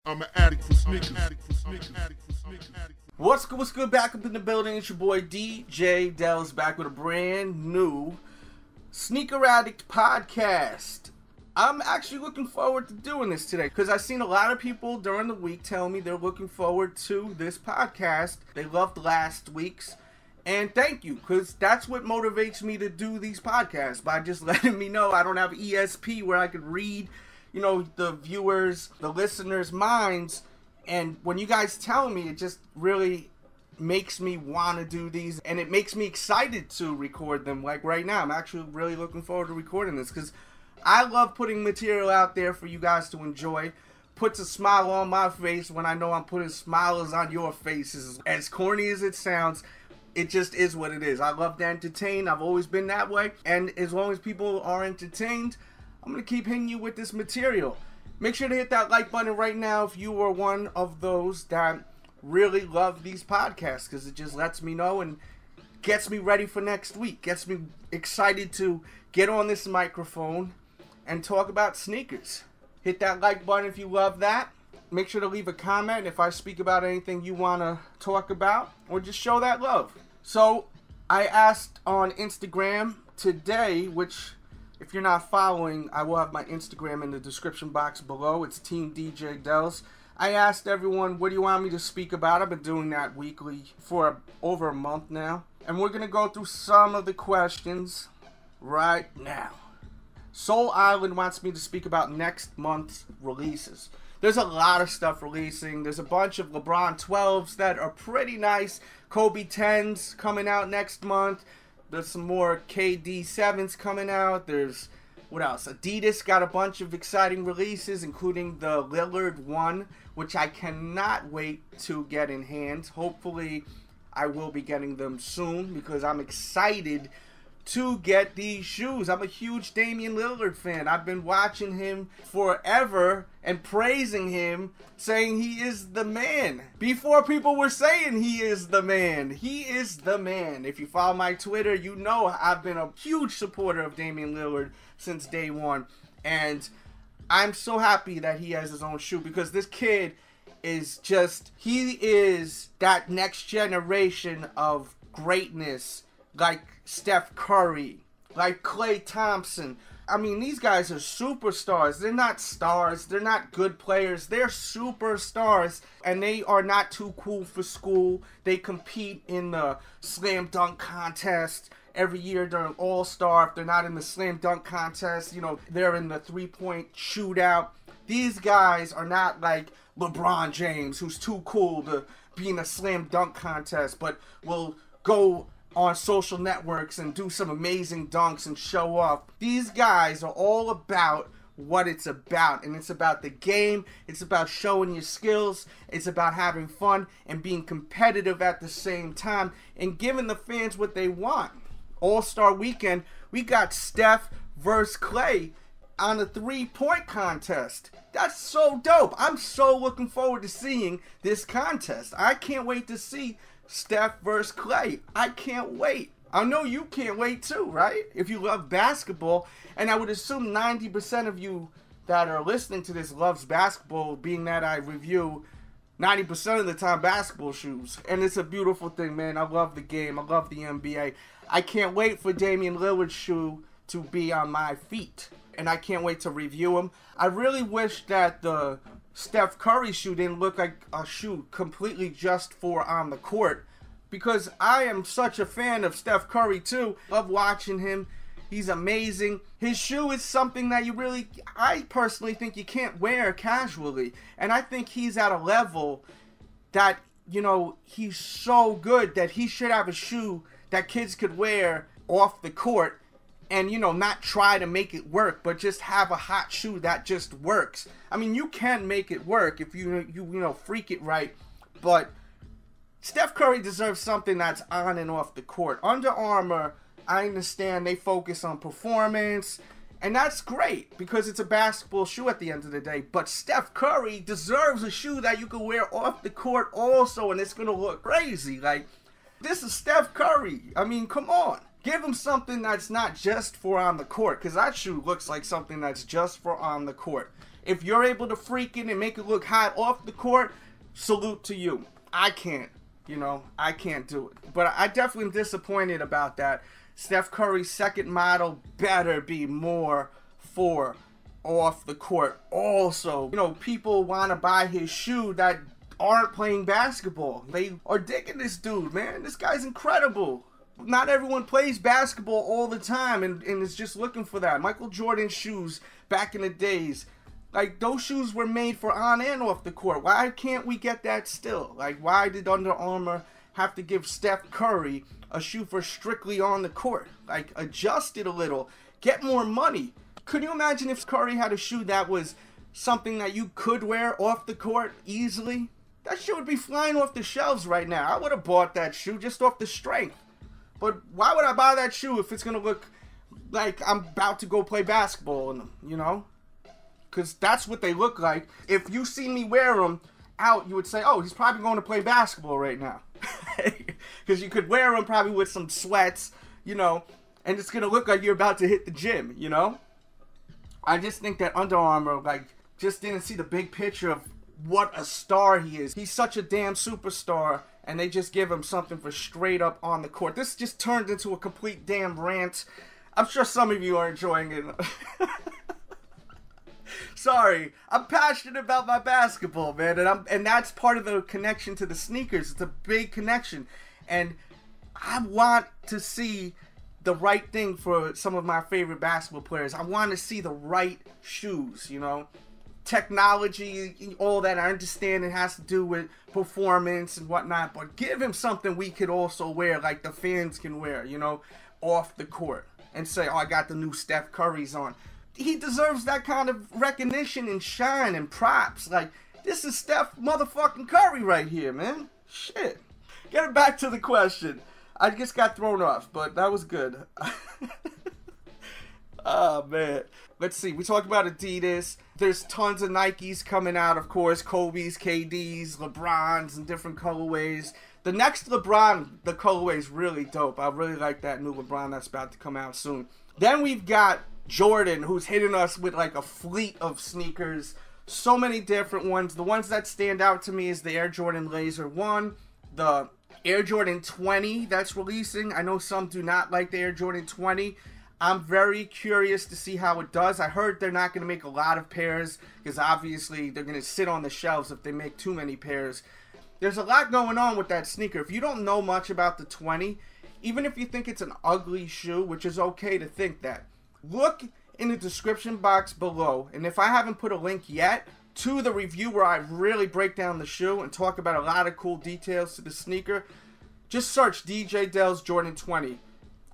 I'm an addict for sneakers. What's good? Back up in the building. It's your boy DJ Delz back with a brand new Sneaker Addict podcast. I'm actually looking forward to doing this today because I've seen a lot of people during the week tell me they're looking forward to this podcast. They loved last week's. And thank you, because that's what motivates me to do these podcasts, by just letting me know I don't have ESP where I could read, the viewers, the listeners' minds. And when you guys tell me, it just really makes me want to do these, and it makes me excited to record them. Like right now, I'm actually really looking forward to recording this, because I love putting material out there for you guys to enjoy. Puts a smile on my face when I know I'm putting smiles on your faces. As corny as it sounds, it just is what it is. I love to entertain. I've always been that way. And as long as people are entertained, I'm going to keep hitting you with this material. Make sure to hit that like button right now if you are one of those that really love these podcasts, because it just lets me know and gets me ready for next week. Gets me excited to get on this microphone and talk about sneakers. Hit that like button if you love that. Make sure to leave a comment if I speak about anything you want to talk about, or just show that love. So, I asked on Instagram today, which, if you're not following, I will have my Instagram in the description box below. It's Team DJ Delz. I asked everyone, what do you want me to speak about? I've been doing that weekly for over a month now. And we're going to go through some of the questions right now. Soul Island wants me to speak about next month's releases. There's a lot of stuff releasing. There's a bunch of LeBron 12s that are pretty nice. Kobe 10s coming out next month. There's some more KD 7s coming out. There's, what else? Adidas got a bunch of exciting releases, including the Lillard 1, which I cannot wait to get in hand. Hopefully, I will be getting them soon, because I'm excited to get these shoes. I'm a huge Damian Lillard fan. I've been watching him forever and praising him, saying he is the man. Before people were saying he is the man. He is the man. If you follow my Twitter, you know I've been a huge supporter of Damian Lillard since day one. And I'm so happy that he has his own shoe, because this kid is just, he is that next generation of greatness, like Steph Curry, like Klay Thompson. I mean, these guys are superstars. They're not stars. They're not good players. They're superstars, and they are not too cool for school. They compete in the slam dunk contest every year during Allstar. If they're not in the slam dunk contest, they're in the three-point shootout. These guys are not like LeBron James, who's too cool to be in a slam dunk contest, but will go on social networks and do some amazing dunks and show off. These guys are all about what it's about, and it's about the game. It's about showing your skills. It's about having fun and being competitive at the same time and giving the fans what they want. All-Star Weekend, we got Steph versus Klay on a three-point contest. That's so dope. I'm so looking forward to seeing this contest. I can't wait to see Steph versus Klay. I can't wait. I know you can't wait too, right? If you love basketball, and I would assume 90% of you that are listening to this loves basketball, being that I review 90% of the time basketball shoes. And it's a beautiful thing, man. I love the game. I love the NBA. I can't wait for Damian Lillard's shoe to be on my feet, and I can't wait to review him. I really wish that the Steph Curry shoe didn't look like a shoe completely just for on the court, because I am such a fan of Steph Curry too. Love watching him. He's amazing. His shoe is something that I personally think you can't wear casually. And I think he's at a level that, he's so good that he should have a shoe that kids could wear off the court and, not try to make it work, but just have a hot shoe that just works. I mean, you can make it work if you freak it right, but Steph Curry deserves something that's on and off the court. Under Armour, I understand they focus on performance, and that's great because it's a basketball shoe at the end of the day, but Steph Curry deserves a shoe that you can wear off the court also, and it's going to look crazy. Like, this is Steph Curry. I mean, come on. Give him something that's not just for on the court, because that shoe looks like something that's just for on the court. If you're able to freak it and make it look hot off the court, salute to you. I can't, you know, I can't do it. But I definitely am disappointed about that. Steph Curry's second model better be more for off the court. Also, you know, people want to buy his shoe that aren't playing basketball. They are digging this dude, man. This guy's incredible. Not everyone plays basketball all the time and is just looking for that. Michael Jordan shoes back in the days, like, those shoes were made for on and off the court. Why can't we get that still? Like, why did Under Armour have to give Steph Curry a shoe for strictly on the court? Like, adjust it a little. Get more money. Could you imagine if Curry had a shoe that was something that you could wear off the court easily? That shoe would be flying off the shelves right now. I would have bought that shoe just off the strength. But why would I buy that shoe if it's going to look like I'm about to go play basketball in them, you know? Because that's what they look like. If you see me wear them out, you would say, oh, he's probably going to play basketball right now. Because you could wear them probably with some sweats, you know, and it's going to look like you're about to hit the gym, you know? I just think that Under Armour, like, just didn't see the big picture of what a star he is. He's such a damn superstar, and they just give him something for straight up on the court. This just turned into a complete damn rant. I'm sure some of you are enjoying it. Sorry, I'm passionate about my basketball, man, and that's part of the connection to the sneakers. It's a big connection, and I want to see the right thing for some of my favorite basketball players. I want to see the right shoes, you know. Technology, all that, I understand it has to do with performance and whatnot, but give him something we could also wear, like the fans can wear, you know, off the court, and say, oh, I got the new Steph Curry's on. He deserves that kind of recognition and shine and props. Like, this is Steph motherfucking Curry right here, man. Shit. Getting back to the question. I just got thrown off, but that was good. Oh, man. Let's see. We talked about Adidas. There's tons of Nikes coming out, of course. Kobe's, KD's, LeBron's, and different colorways. The next LeBron, the colorway is really dope. I really like that new LeBron that's about to come out soon. Then we've got Jordan, who's hitting us with like a fleet of sneakers. So many different ones. The ones that stand out to me is the Air Jordan Laser 1, the Air Jordan 20 that's releasing. I know some do not like the Air Jordan 20. I'm very curious to see how it does. I heard they're not going to make a lot of pairs because obviously they're going to sit on the shelves if they make too many pairs. There's a lot going on with that sneaker. If you don't know much about the 20, even if you think it's an ugly shoe, which is okay to think that, look in the description box below, and if I haven't put a link yet to the review where I really break down the shoe and talk about a lot of cool details to the sneaker, just search DJ Delz Jordan 20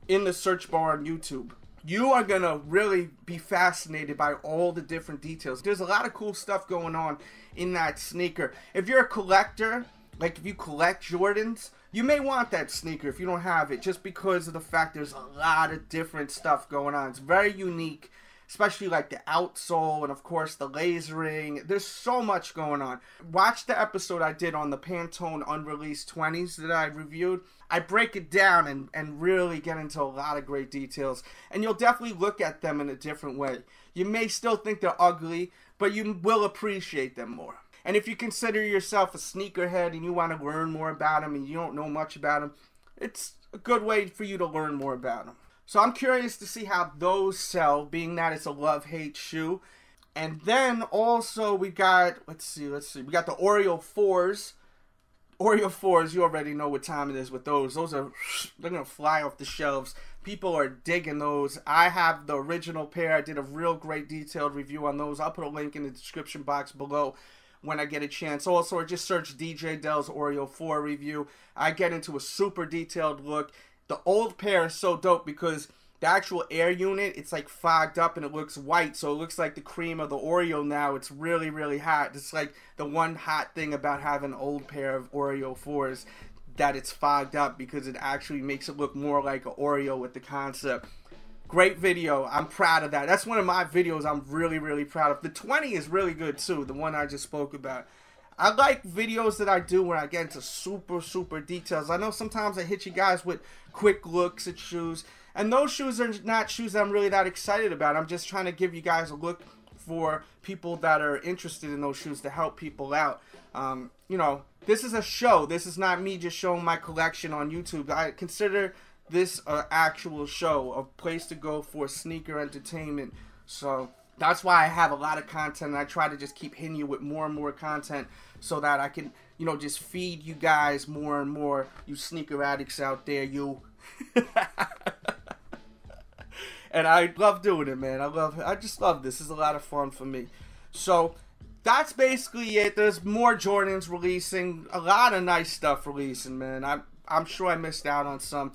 in the search bar on YouTube. You are going to really be fascinated by all the different details. There's a lot of cool stuff going on in that sneaker. If you're a collector, like if you collect Jordans, you may want that sneaker if you don't have it, just because of the fact there's a lot of different stuff going on. It's very unique, especially like the outsole and of course the lasering. There's so much going on. Watch the episode I did on the Pantone unreleased 20s that I reviewed. I break it down and really get into a lot of great details. And you'll definitely look at them in a different way. You may still think they're ugly, but you will appreciate them more. And if you consider yourself a sneakerhead and you want to learn more about them and you don't know much about them, it's a good way for you to learn more about them. So I'm curious to see how those sell, being that it's a love-hate shoe. And then also we got, let's see, we got the Oreo 4s. Oreo 4s, you already know what time it is with those. Those are, they're going to fly off the shelves. People are digging those. I have the original pair. I did a real great detailed review on those. I'll put a link in the description box below when I get a chance. Also, just search DJ Delz Oreo 4 review. I get into a super detailed look. The old pair is so dope because the actual air unit, it's like fogged up and it looks white, so it looks like the cream of the Oreo now. It's really, really hot. It's like the one hot thing about having an old pair of Oreo 4s, that it's fogged up because it actually makes it look more like an Oreo with the concept. Great video. I'm proud of that. That's one of my videos I'm really, really proud of. The 20 is really good too, the one I just spoke about. I like videos that I do where I get into super details. I know sometimes I hit you guys with quick looks at shoes, and those shoes are not shoes that I'm really that excited about. I'm just trying to give you guys a look for people that are interested in those shoes to help people out. You know, this is a show. This is not me just showing my collection on YouTube. I consider this an actual show, a place to go for sneaker entertainment. So that's why I have a lot of content, and I try to just keep hitting you with more and more content so that I can, you know, just feed you guys more and more, you sneaker addicts out there, you. And I love doing it, man. I just love this. This is a lot of fun for me. So that's basically it. There's more Jordans releasing, a lot of nice stuff releasing, man. I'm sure I missed out on some.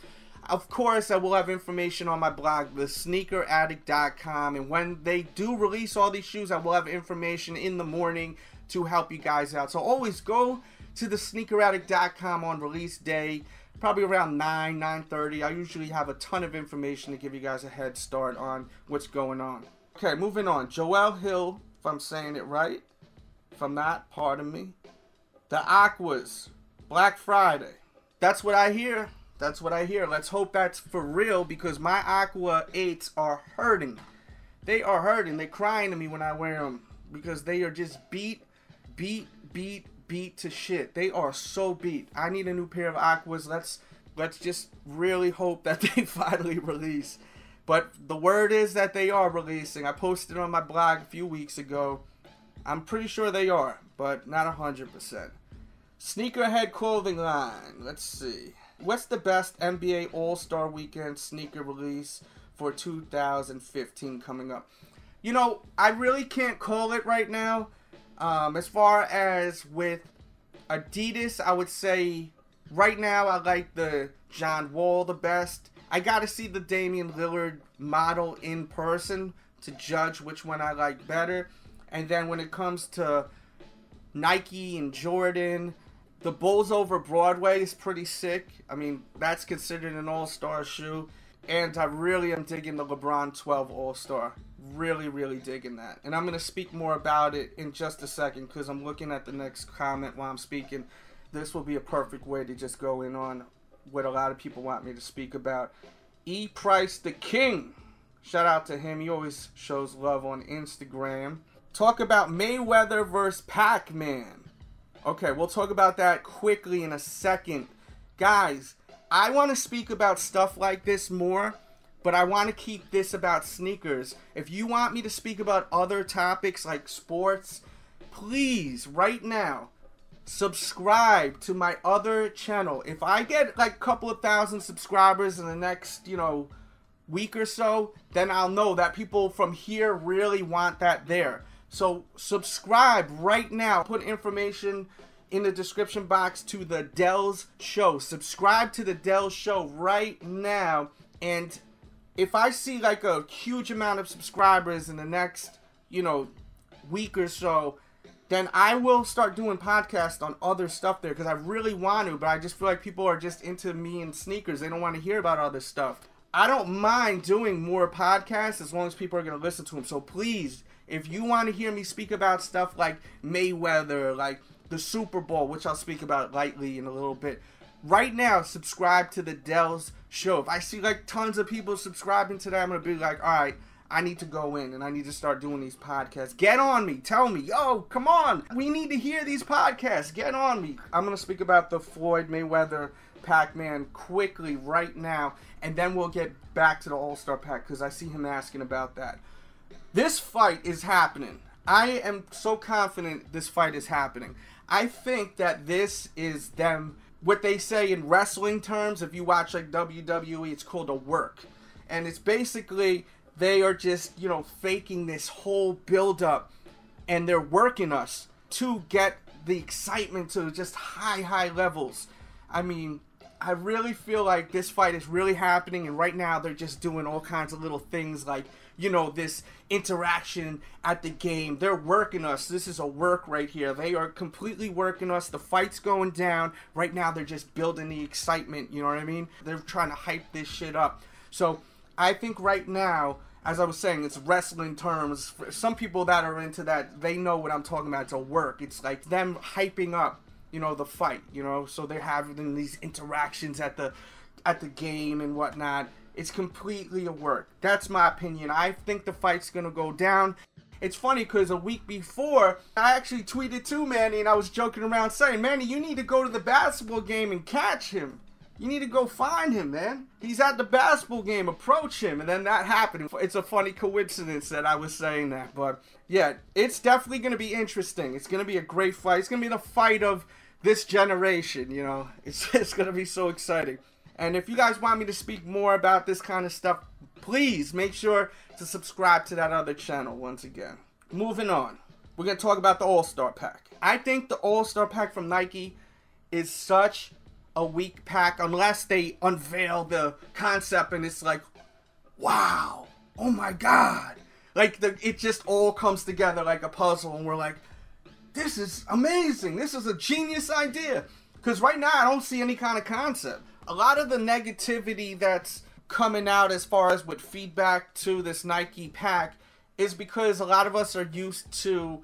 Of course, I will have information on my blog, thesneakeraddict.com, and when they do release all these shoes, I will have information in the morning to help you guys out. So always go to thesneakeraddict.com on release day, probably around 9:30. I usually have a ton of information to give you guys a head start on what's going on. Okay, moving on. Joel Hill, if I'm saying it right. If I'm not, pardon me. The Aquas, Black Friday. That's what I hear. That's what I hear. Let's hope that's for real, because my Aqua 8s are hurting. They are hurting. They're crying to me when I wear them because they are just beat to shit. They are so beat. I need a new pair of Aquas. Let's just really hope that they finally release. But the word is that they are releasing. I posted on my blog a few weeks ago. I'm pretty sure they are, but not 100%. Sneakerhead clothing line. Let's see. What's the best NBA All-Star Weekend sneaker release for 2015 coming up? You know, I really can't call it right now. As far as with Adidas, I would say right now I like the John Wall the best. I gotta see the Damian Lillard model in person to judge which one I like better. And then when it comes to Nike and Jordan, the Bulls over Broadway is pretty sick. I mean, that's considered an all-star shoe. And I really am digging the LeBron 12 All-Star. Really, really digging that. And I'm going to speak more about it in just a second because I'm looking at the next comment while I'm speaking. This will be a perfect way to just go in on what a lot of people want me to speak about. E. Price the King. Shout out to him. He always shows love on Instagram. Talk about Mayweather versus Pacman. Okay, we'll talk about that quickly in a second. Guys, I want to speak about stuff like this more, but I want to keep this about sneakers. If you want me to speak about other topics like sports, please, right now, subscribe to my other channel. If I get like a couple of thousand subscribers in the next, week or so, then I'll know that people from here really want that there. So subscribe right now. Put information in the description box to the Delz show. Subscribe to the Delz show right now. And if I see like a huge amount of subscribers in the next, week or so, then I will start doing podcasts on other stuff there because I really want to, but I just feel like people are just into me and sneakers. They don't want to hear about other stuff. I don't mind doing more podcasts as long as people are going to listen to them. So please, if you want to hear me speak about stuff like Mayweather, like the Superbowl, which I'll speak about lightly in a little bit, right now, subscribe to the Delz show. If I see like tons of people subscribing to that, I'm going to be like, all right, I need to go in and I need to start doing these podcasts. Get on me. Tell me, yo, come on. We need to hear these podcasts. Get on me. I'm going to speak about the Floyd Mayweather Pacman quickly right now, and then we'll get back to the All-Star Pack because I see him asking about that. This fight is happening. I am so confident this fight is happening. I think that this is them, what they say in wrestling terms, if you watch like WWE, it's called a work. And it's basically, they are just, faking this whole build-up, and they're working us to get the excitement to just high levels. I mean, I really feel like this fight is really happening, and right now they're just doing all kinds of little things like, this interaction at the game. They're working us. This is a work right here. They are completely working us. The fight's going down. Right now they're just building the excitement, you know what I mean? They're trying to hype this shit up. So I think right now, as I was saying, it's wrestling terms. For some people that are into that, they know what I'm talking about. It's a work. It's like them hyping up, the fight, so they're having these interactions at the game and whatnot. It's completely a work. That's my opinion. I think the fight's going to go down. It's funny because a week before, I actually tweeted to Manny and I was joking around saying, Manny, you need to go to the basketball game and catch him. You need to go find him, man. He's at the basketball game. Approach him. And then that happened. It's a funny coincidence that I was saying that. But yeah, it's definitely going to be interesting. It's going to be a great fight. It's going to be the fight of this generation, you know. It's going to be so exciting. And if you guys want me to speak more about this kind of stuff, please make sure to subscribe to that other channel once again. Moving on. We're going to talk about the All-Star Pack. I think the All-Star Pack from Nike is such a weak pack unless they unveil the concept and it's like, wow, oh my god. Like, it just all comes together like a puzzle and we're like, this is amazing. This is a genius idea. Because right now I don't see any kind of concept. A lot of the negativity that's coming out as far as with feedback to this Nike pack is because a lot of us are used to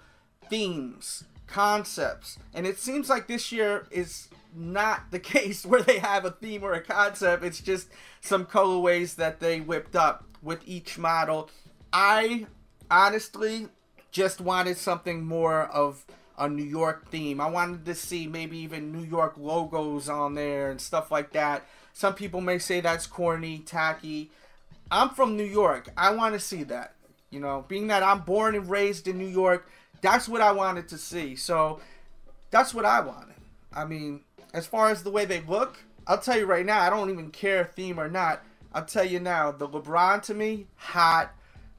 themes, concepts. And it seems like this year is not the case where they have a theme or a concept. It's just some colorways that they whipped up with each model. I honestly just wanted something more of a New York theme. I wanted to see maybe even New York logos on there and stuff like that. Some people may say that's corny, tacky. I'm from New York. I want to see that. You know, being that I'm born and raised in New York, that's what I wanted to see. So that's what I wanted. I mean, as far as the way they look, I'll tell you right now, I don't even care theme or not. I'll tell you now, the LeBron to me, hot.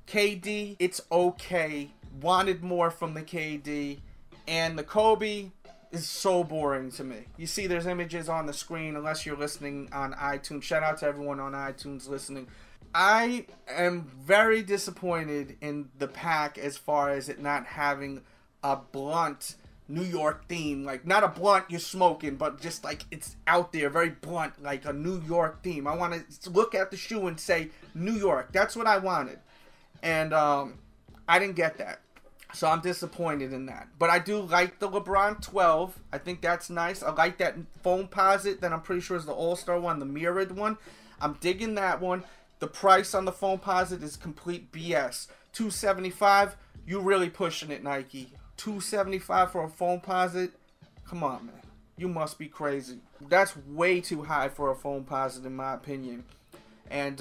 KD, it's okay. Wanted more from the KD. And the Kobe is so boring to me. You see there's images on the screen unless you're listening on iTunes. Shout out to everyone on iTunes listening. I am very disappointed in the pack as far as it not having a blunt New York theme. Like, not a blunt you're smoking, but just like it's out there, very blunt, like a New York theme. I want to look at the shoe and say New York. That's what I wanted. And I didn't get that. So I'm disappointed in that. But I do like the LeBron 12. I think that's nice. I like that foam posit that I'm pretty sure is the All-Star one, the mirrored one. I'm digging that one. The price on the foam posit is complete BS. $275. You really pushing it, Nike. $275 for a foam posit? Come on, man. You must be crazy. That's way too high for a foam posit in my opinion. And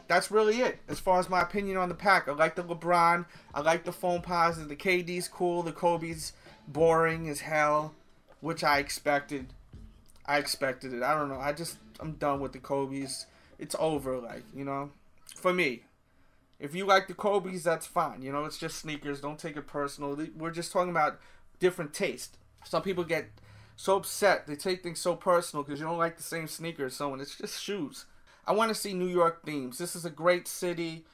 that's really it as far as my opinion on the pack. I like the LeBron. I like the foam posit. The KD's cool. The Kobe's boring as hell, which I expected. I expected it. I don't know. I'm done with the Kobe's. It's over, like, you know. For me. If you like the Kobe's, that's fine. You know, it's just sneakers. Don't take it personal. We're just talking about different taste. Some people get so upset. They take things so personal because you don't like the same sneaker as someone. It's just shoes. I want to see New York themes. This is a great city.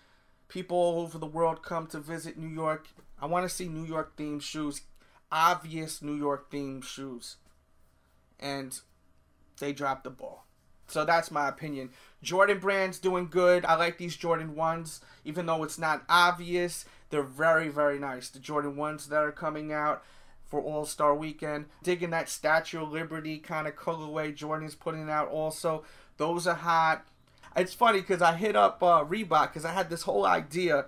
People all over the world come to visit New York. I want to see New York themed shoes. Obvious New York themed shoes. And they dropped the ball. So that's my opinion. Jordan brand's doing good. I like these Jordan 1s. Even though it's not obvious, they're very, very nice. The Jordan 1s that are coming out for All-Star Weekend. Digging that Statue of Liberty kind of colorway Jordan's putting out also. Those are hot. It's funny because I hit up Reebok because I had this whole idea,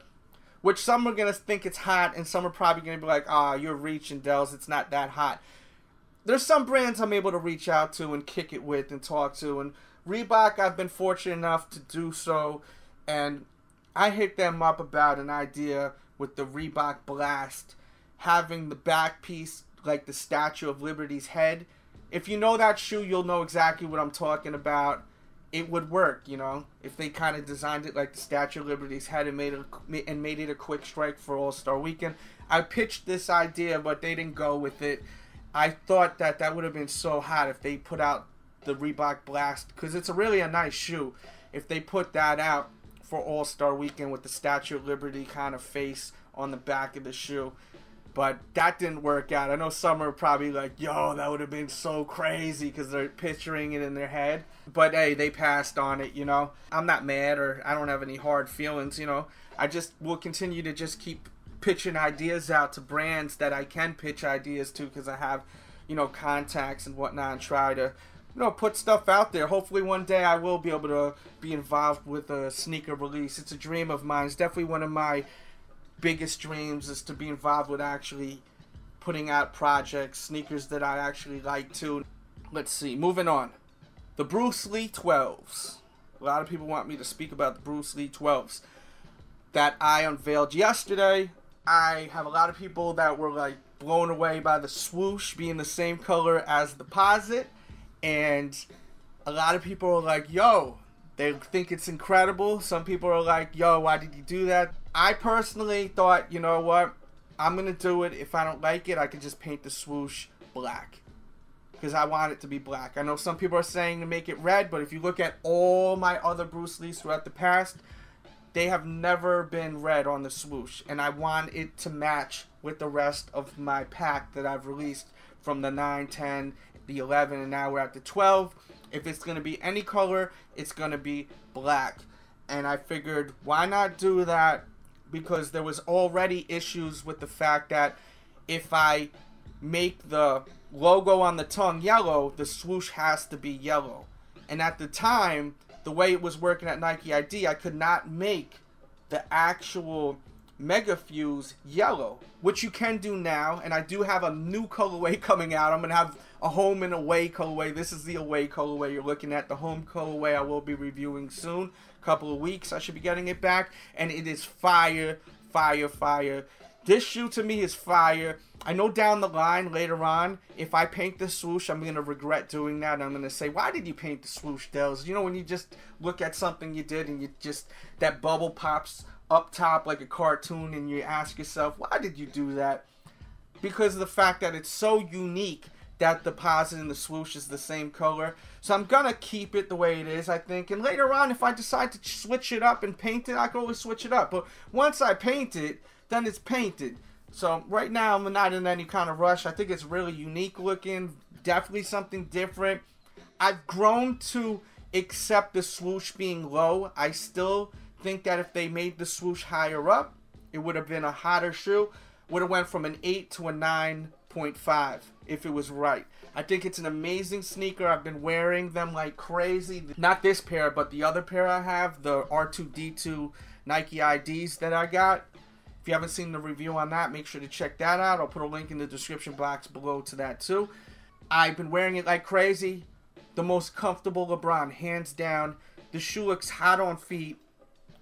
which some are going to think it's hot and some are probably going to be like, ah, you're reaching, Delz. It's not that hot. There's some brands I'm able to reach out to and kick it with and talk to. And Reebok, I've been fortunate enough to do so. And I hit them up about an idea with the Reebok Blast, having the back piece like the Statue of Liberty's head. If you know that shoe, you'll know exactly what I'm talking about. It would work, you know, if they kind of designed it like the Statue of Liberty's head and made it a quick strike for All-Star Weekend. I pitched this idea, but they didn't go with it. I thought that would have been so hot if they put out the Reebok Blast, because it's really a nice shoe. If they put that out for All-Star Weekend with the Statue of Liberty kind of face on the back of the shoe. But that didn't work out. I know some are probably like, yo, that would have been so crazy because they're picturing it in their head. But, hey, they passed on it, you know. I'm not mad or I don't have any hard feelings, you know. I just will continue to just keep pitching ideas out to brands that I can pitch ideas to because I have, you know, contacts and whatnot and try to, you know, put stuff out there. Hopefully one day I will be able to be involved with a sneaker release. It's a dream of mine. It's definitely one of my biggest dreams is to be involved with actually putting out projects, sneakers that I actually like too. Let's see, moving on. The Bruce Lee 12s. A lot of people want me to speak about the Bruce Lee 12s that I unveiled yesterday. I have a lot of people that were like blown away by the swoosh being the same color as the posit, and a lot of people are like, yo, they think it's incredible. Some people are like, yo, why did you do that? I personally thought, you know what, I'm gonna do it. If I don't like it, I can just paint the swoosh black, because I want it to be black. I know some people are saying to make it red, but if you look at all my other Bruce Lees throughout the past, they have never been red on the swoosh, and I want it to match with the rest of my pack that I've released from the 9, 10, the 11, and now we're at the 12. If it's going to be any color, it's going to be black. And I figured, why not do that? Because there was already issues with the fact that if I make the logo on the tongue yellow, the swoosh has to be yellow. And at the time, the way it was working at NikeID, I could not make the actual Mega Fuse yellow, which you can do now. And I do have a new colorway coming out. I'm going to have a home and away colorway. This is the away colorway you're looking at. The home colorway I will be reviewing soon. Couple of weeks I should be getting it back, and it is fire, fire, fire. This shoe to me is fire. I know down the line later on, if I paint the swoosh, I'm going to regret doing that. I'm going to say, why did you paint the swoosh, Delz? You know, when you just look at something you did and you just, that bubble pops up top like a cartoon, and you ask yourself, why did you do that? Because of the fact that it's so unique that the posit and the swoosh is the same color. So I'm going to keep it the way it is, I think. And later on, if I decide to switch it up and paint it, I can always switch it up. But once I paint it, then it's painted. So right now, I'm not in any kind of rush. I think it's really unique looking. Definitely something different. I've grown to accept the swoosh being low. I still think that if they made the swoosh higher up, it would have been a hotter shoe. Would have went from an 8 to a 9.5 if it was right. I think it's an amazing sneaker. I've been wearing them like crazy. Not this pair, but the other pair I have, the R2D2 NikeIDs that I got. If you haven't seen the review on that, make sure to check that out. I'll put a link in the description box below to that too. I've been wearing it like crazy. The most comfortable LeBron, hands down. The shoe looks hot on feet.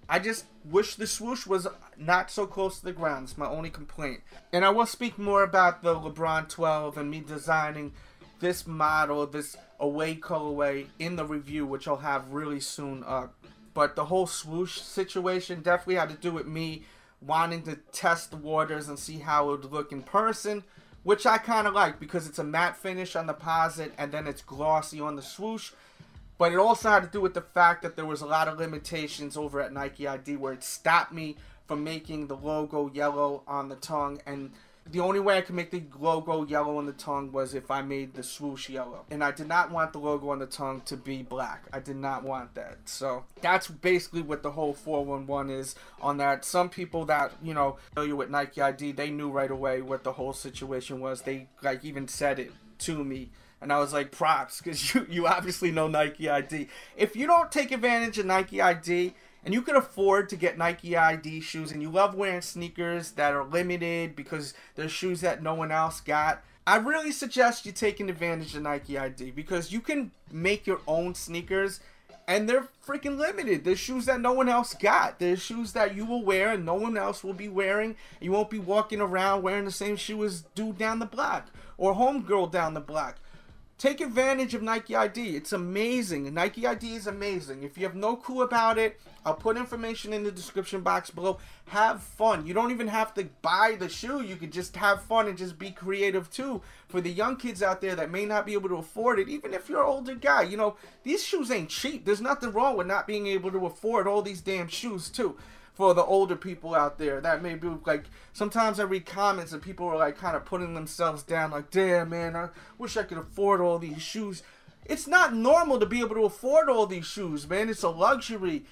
I just wish the swoosh was not so close to the ground. It's my only complaint. And I will speak more about the LeBron 12 and me designing this model, this away colorway in the review, which I'll have really soon up. But the whole swoosh situation definitely had to do with me wanting to test the waters and see how it would look in person, which I kind of like because it's a matte finish on the posit and then it's glossy on the swoosh. But it also had to do with the fact that there was a lot of limitations over at NikeID where it stopped me from making the logo yellow on the tongue. And the only way I could make the logo yellow on the tongue was if I made the swoosh yellow. And I did not want the logo on the tongue to be black. I did not want that. So that's basically what the whole 411 is on that. Some people that, you know, familiar with NikeID, they knew right away what the whole situation was. They like even said it to me. And I was like, props, because you obviously know NikeID. If you don't take advantage of NikeID, and you can afford to get NikeID shoes, and you love wearing sneakers that are limited because they're shoes that no one else got, I really suggest you taking advantage of NikeID, because you can make your own sneakers, and they're freaking limited. There's shoes that no one else got. There's shoes that you will wear and no one else will be wearing. You won't be walking around wearing the same shoe as dude down the block or homegirl down the block. Take advantage of NikeID. It's amazing. NikeID is amazing. If you have no clue about it, I'll put information in the description box below. Have fun. You don't even have to buy the shoe. You could just have fun and just be creative too. For the young kids out there that may not be able to afford it, even if you're an older guy, you know, these shoes ain't cheap. There's nothing wrong with not being able to afford all these damn shoes too. For the older people out there that may be like, sometimes I read comments and people are like kind of putting themselves down like, damn man, I wish I could afford all these shoes. It's not normal to be able to afford all these shoes, man. It's a luxury.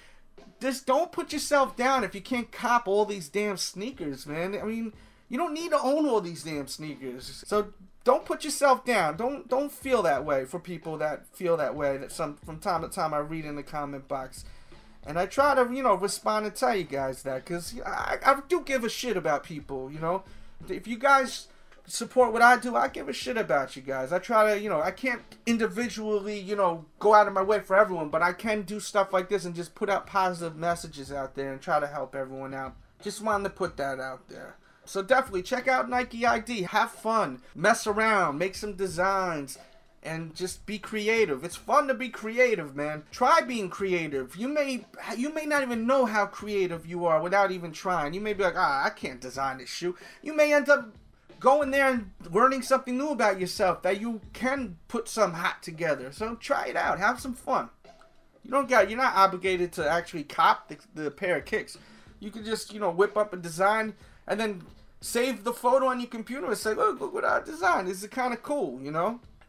Just don't put yourself down if you can't cop all these damn sneakers, man. I mean, you don't need to own all these damn sneakers. So don't put yourself down. Don't feel that way for people that feel that way. That from time to time I read in the comment box. And I try to, respond and tell you guys that, because I do give a shit about people, If you guys support what I do, I give a shit about you guys. I try to, I can't individually, go out of my way for everyone, but I can do stuff like this and just put out positive messages out there and try to help everyone out. Just wanted to put that out there. So definitely check out NikeID. Have fun. Mess around. Make some designs. And just be creative. It's fun to be creative, man. Try being creative. You may not even know how creative you are without even trying. You may be like, I can't design this shoe. You may end up going there and learning something new about yourself that you can put some hot together. So try it out. Have some fun. You're not obligated to actually cop the pair of kicks. You can just, whip up a design and then save the photo on your computer and say, look what I designed. This is kind of cool,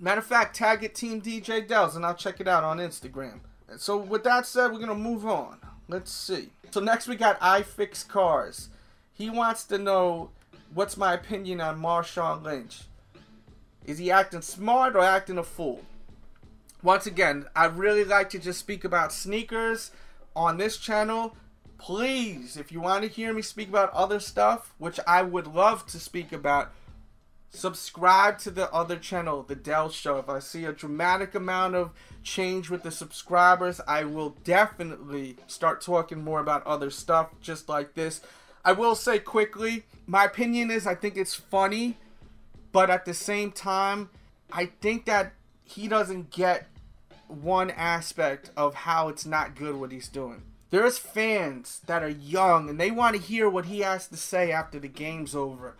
Matter of fact, tag it Team DJ Delz and I'll check it out on Instagram. And so with that said, we're going to move on. Let's see. So next we got iFixCars. He wants to know, what's my opinion on Marshawn Lynch? Is he acting smart or acting a fool? Once again, I'd really like to just speak about sneakers on this channel. Please, if you want to hear me speak about other stuff, which I would love to speak about, subscribe to the other channel, the Delz Show. If I see a dramatic amount of change with the subscribers, I will definitely start talking more about other stuff just like this. I will say quickly, my opinion is I think it's funny, but at the same time, I think that he doesn't get one aspect of how it's not good what he's doing. There's fans that are young and they want to hear what he has to say after the game's over.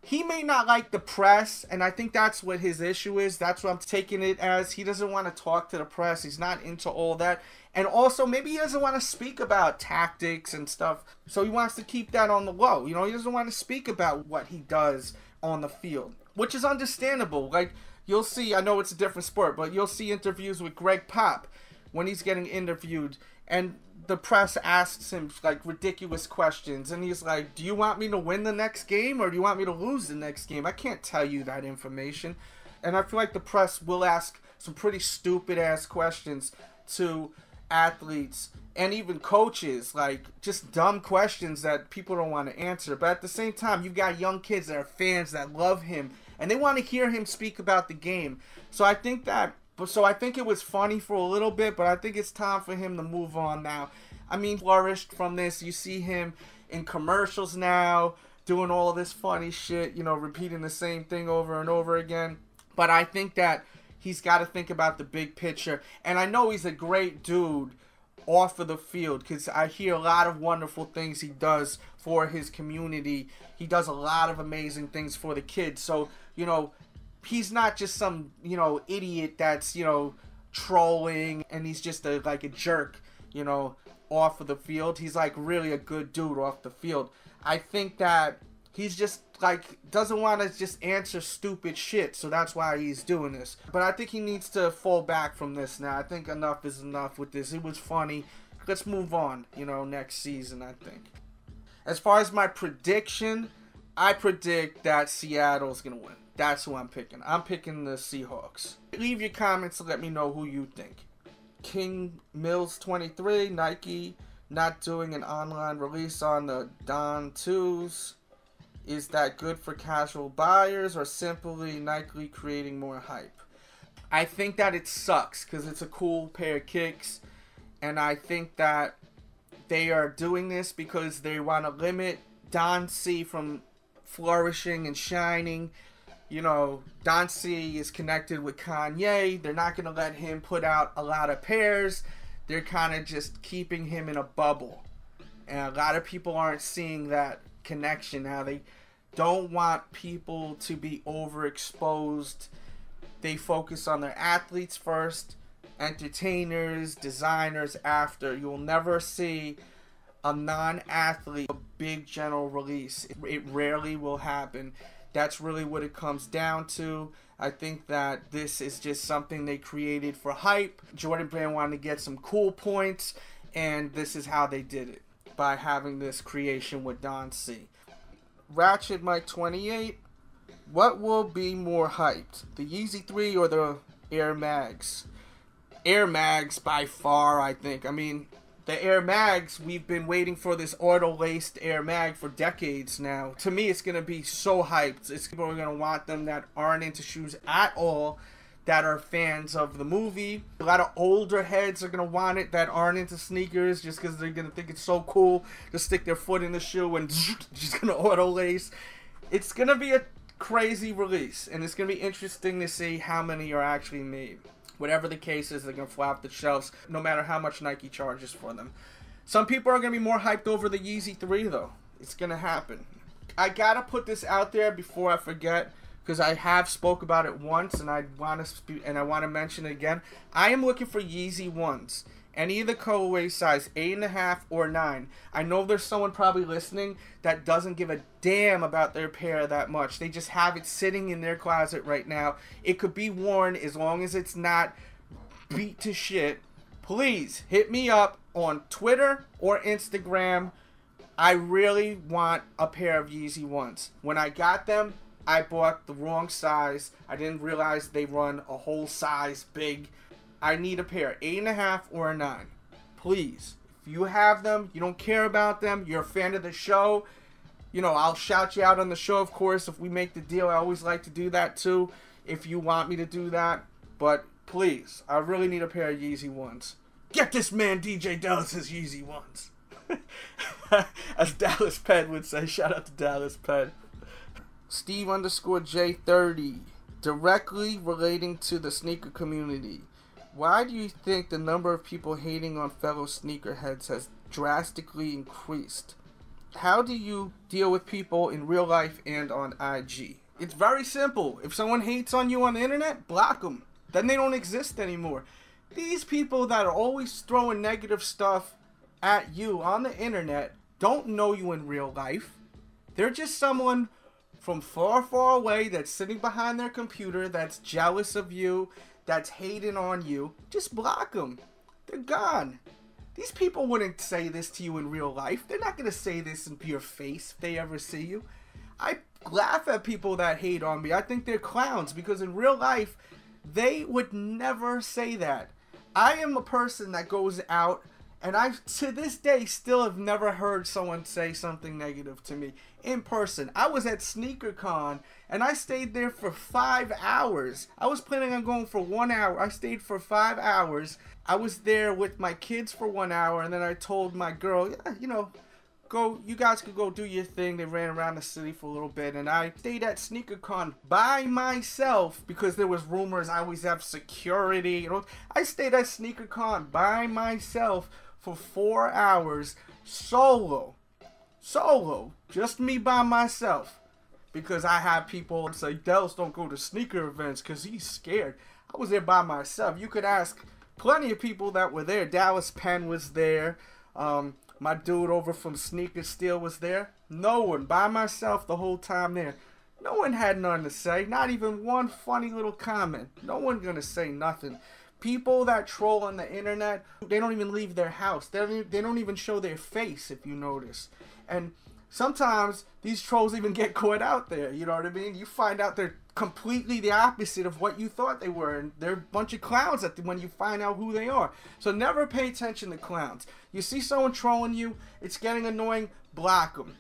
He may not like the press, and I think that's what his issue is. That's what I'm taking it as. He doesn't want to talk to the press. He's not into all that. And also, maybe he doesn't want to speak about tactics and stuff. So he wants to keep that on the low. He doesn't want to speak about what he does on the field, which is understandable. Like, you'll see, I know it's a different sport, but you'll see interviews with Greg Pop when he's getting interviewed, and the press asks him like ridiculous questions, and he's like, do you want me to win the next game or do you want me to lose the next game? I can't tell you that information. And I feel like the press will ask some pretty stupid ass questions to athletes and even coaches, like just dumb questions that people don't want to answer. But at the same time, you've got young kids that are fans that love him and they want to hear him speak about the game. So I think it was funny for a little bit, but I think it's time for him to move on now. I mean, flourished from this. You see him in commercials now, doing all this funny shit, repeating the same thing over and over again. But I think that he's got to think about the big picture. And I know he's a great dude off of the field, because I hear a lot of wonderful things he does for his community. He does a lot of amazing things for the kids. So, he's not just some, idiot that's, trolling and he's just like a jerk, off of the field. He's like really a good dude off the field. I think that he's just like doesn't want to just answer stupid shit, so that's why he's doing this. But I think he needs to fall back from this now. I think enough is enough with this. It was funny. Let's move on, next season, I think. As far as my prediction, I predict that Seattle's going to win. That's who I'm picking. I'm picking the Seahawks. Leave your comments and let me know who you think. King Mills 23, Nike not doing an online release on the Don 2s. Is that good for casual buyers or simply Nike creating more hype? I think that it sucks because it's a cool pair of kicks. And I think that they are doing this because they want to limit Don C from flourishing and shining. Don C is connected with Kanye. They're not going to let him put out a lot of pairs. They're kind of just keeping him in a bubble. And a lot of people aren't seeing that connection now. They don't want people to be overexposed. They focus on their athletes first, entertainers, designers after. You'll never see a non-athlete a big general release. It rarely will happen. That's really what it comes down to. I think that this is just something they created for hype. Jordan Brand wanted to get some cool points, and this is how they did it, by having this creation with Don C. Ratchet Mike 28, what will be more hyped, the Yeezy 3 or the Air Mags? Air Mags by far, I think. I mean, The Air Mags, we've been waiting for this auto-laced Air Mag for decades now. To me, it's going to be so hyped. People are going to want them that aren't into shoes at all, that are fans of the movie. A lot of older heads are going to want it that aren't into sneakers just because they're going to think it's so cool to stick their foot in the shoe and just going to auto-lace. It's going to be a crazy release, and it's going to be interesting to see how many are actually made. Whatever the case is, they're going to fly off the shelves no matter how much Nike charges for them. Some people are going to be more hyped over the Yeezy 3, though. It's going to happen. I got to put this out there before I forget, because I have spoke about it once, and I want to mention it again. I am looking for Yeezy 1s. Any of the colorway size 8.5 or 9. I know there's someone probably listening that doesn't give a damn about their pair that much. They just have it sitting in their closet right now. It could be worn as long as it's not beat to shit. Please hit me up on Twitter or Instagram. I really want a pair of Yeezy 1s. When I got them, I bought the wrong size. I didn't realize they run a whole size big. I need a pair, 8.5 or a 9. Please, if you have them, you don't care about them, you're a fan of the show, you know, I'll shout you out on the show, of course, if we make the deal. I always like to do that too, if you want me to do that. But please, I really need a pair of Yeezy 1s. Get this man DJ Delz his Yeezy 1s. As Dallas Penn would say. Shout out to Dallas Penn. Steve_J30. Directly relating to the sneaker community. Why do you think the number of people hating on fellow sneakerheads has drastically increased? How do you deal with people in real life and on IG? It's very simple. If someone hates on you on the internet, block them. Then they don't exist anymore. These people that are always throwing negative stuff at you on the internet don't know you in real life. They're just someone from far, far away that's sitting behind their computer, that's jealous of you, that's hating on you. Just block them. They're gone. These people wouldn't say this to you in real life. They're not going to say this in your face if they ever see you. I laugh at people that hate on me. I think they're clowns because in real life, they would never say that. I am a person that goes out, and I, to this day, still have never heard someone say something negative to me in person. I was at SneakerCon, and I stayed there for 5 hours. I was planning on going for 1 hour. I stayed for 5 hours. I was there with my kids for 1 hour, and then I told my girl, yeah, you know, go, you guys could go do your thing. They ran around the city for a little bit, and I stayed at SneakerCon by myself because there was rumors I always have security. You know, I stayed at SneakerCon by myself for 4 hours, solo, just me by myself, because I have people say, Delz don't go to sneaker events because he's scared. I was there by myself. You could ask plenty of people that were there. Dallas Penn was there. My dude over from Sneaker Steel was there. No one, by myself the whole time there. No one had nothing to say. Not even one funny little comment. No one gonna say nothing. People that troll on the internet, they don't even leave their house. They don't even show their face, if you notice. And sometimes these trolls even get caught out there, you know what I mean? You find out they're completely the opposite of what you thought they were, and they're a bunch of clowns when you find out who they are. So never pay attention to clowns. You see someone trolling you, it's getting annoying, block them.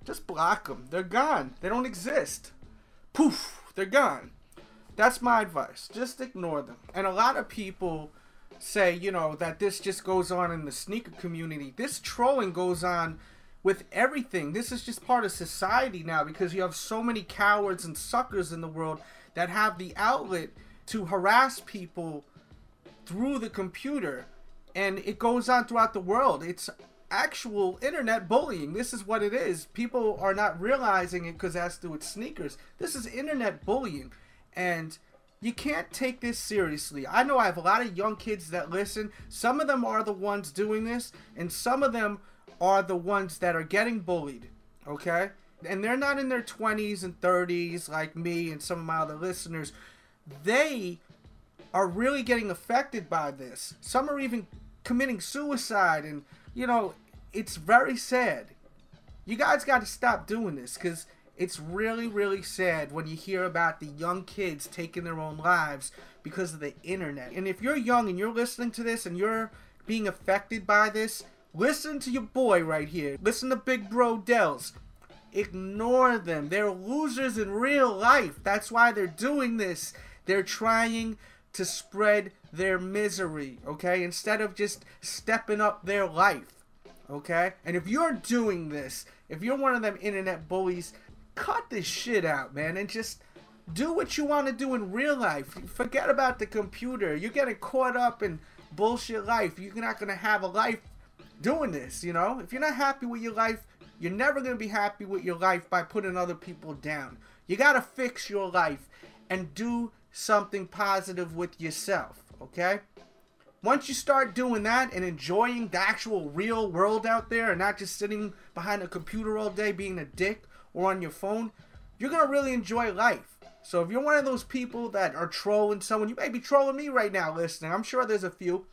Just block them. They're gone. They don't exist. Poof, they're gone. That's my advice. Just ignore them. And a lot of people say, you know, that this just goes on in the sneaker community. This trolling goes on with everything. This is just part of society now because you have so many cowards and suckers in the world that have the outlet to harass people through the computer. And it goes on throughout the world. It's actual internet bullying. This is what it is. People are not realizing it because it has to do with sneakers. This is internet bullying. And you can't take this seriously. I know I have a lot of young kids that listen. Some of them are the ones doing this, and some of them are the ones that are getting bullied, okay? And they're not in their 20s and 30s like me and some of my other listeners. They are really getting affected by this. Some are even committing suicide, and, you know, it's very sad. You guys got to stop doing this because it's really, really sad when you hear about the young kids taking their own lives because of the internet. And if you're young and you're listening to this and you're being affected by this, listen to your boy right here. Listen to big bro Delz. Ignore them. They're losers in real life. That's why they're doing this. They're trying to spread their misery, okay? Instead of just stepping up their life, okay? And if you're doing this, if you're one of them internet bullies, cut this shit out, man, and just do what you want to do in real life. Forget about the computer. You're getting caught up in bullshit life. You're not going to have a life doing this, you know? If you're not happy with your life, you're never going to be happy with your life by putting other people down. You got to fix your life and do something positive with yourself, okay? Once you start doing that and enjoying the actual real world out there and not just sitting behind a computer all day being a dick or on your phone, you're going to really enjoy life. So if you're one of those people that are trolling someone, you may be trolling me right now listening. I'm sure there's a few.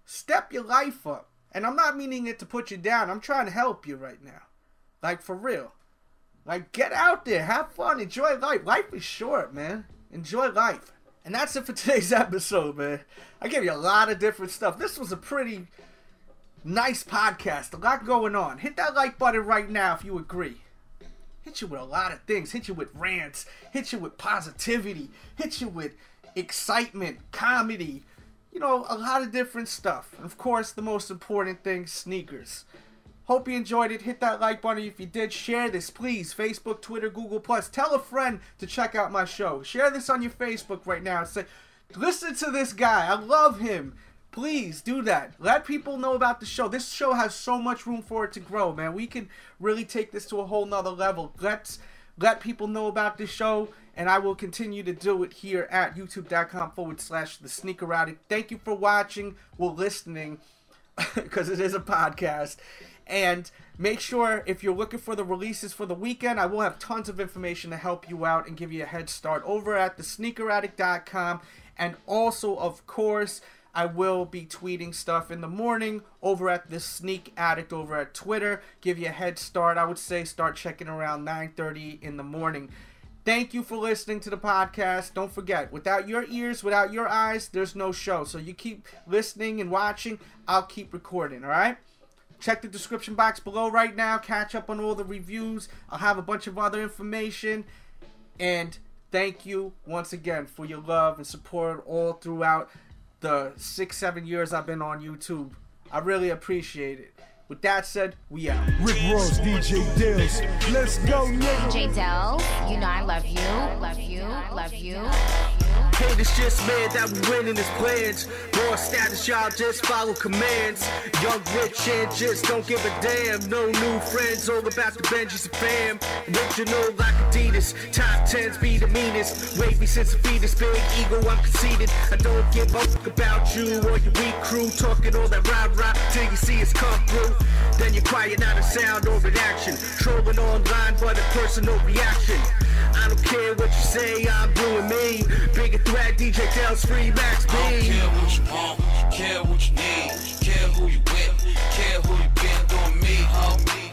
Step your life up. And I'm not meaning it to put you down. I'm trying to help you right now. Like, for real. Like, get out there. Have fun. Enjoy life. Life is short, man. Enjoy life. And that's it for today's episode, man. I gave you a lot of different stuff. This was a pretty nice podcast. A lot going on. Hit that like button right now if you agree. Hit you with a lot of things. Hit you with rants. Hit you with positivity. Hit you with excitement, comedy. You know, a lot of different stuff. And of course, the most important thing, sneakers. Hope you enjoyed it. Hit that like button. If you did, share this, please. Facebook, Twitter, Google+. Tell a friend to check out my show. Share this on your Facebook right now and say, listen to this guy. I love him. Please do that. Let people know about the show. This show has so much room for it to grow, man. We can really take this to a whole nother level. Let's let people know about this show, and I will continue to do it here at youtube.com/thesneakeraddict. Thank you for watching, well, listening, because it is a podcast. And make sure, if you're looking for the releases for the weekend, I will have tons of information to help you out and give you a head start over at thesneakeraddict.com. And also, of course, I will be tweeting stuff in the morning over at the Sneak Addict over at Twitter. Give you a head start. I would say start checking around 9:30 in the morning. Thank you for listening to the podcast. Don't forget, without your ears, without your eyes, there's no show. So you keep listening and watching, I'll keep recording, all right? Check the description box below right now. Catch up on all the reviews. I'll have a bunch of other information. And thank you once again for your love and support all throughout the 6-7 years I've been on YouTube. I really appreciate it. With that said, we out. Rick Ross, DJ Delz. Let's go, nigga. DJ Delz, you know I love you, love you, love you. Hey, it's just man that we winning his plans. More status, y'all just follow commands. Young, rich, and just don't give a damn. No new friends, all about the Benjis and fam. Original like Adidas, top 10s be the meanest. Wavy since a fetus, big ego, I'm conceited. I don't give a fuck about you or your weak crew. Talking all that rah-rah till you see us come through. Then you're quiet, not a sound or an action. Trolling online, but a personal reaction. I don't care what you say, I'm doing me. Bigger threat, DJ Delz, free Max B. I don't care what you want, care what you need. Care who you with, care who you been, doing me, homie.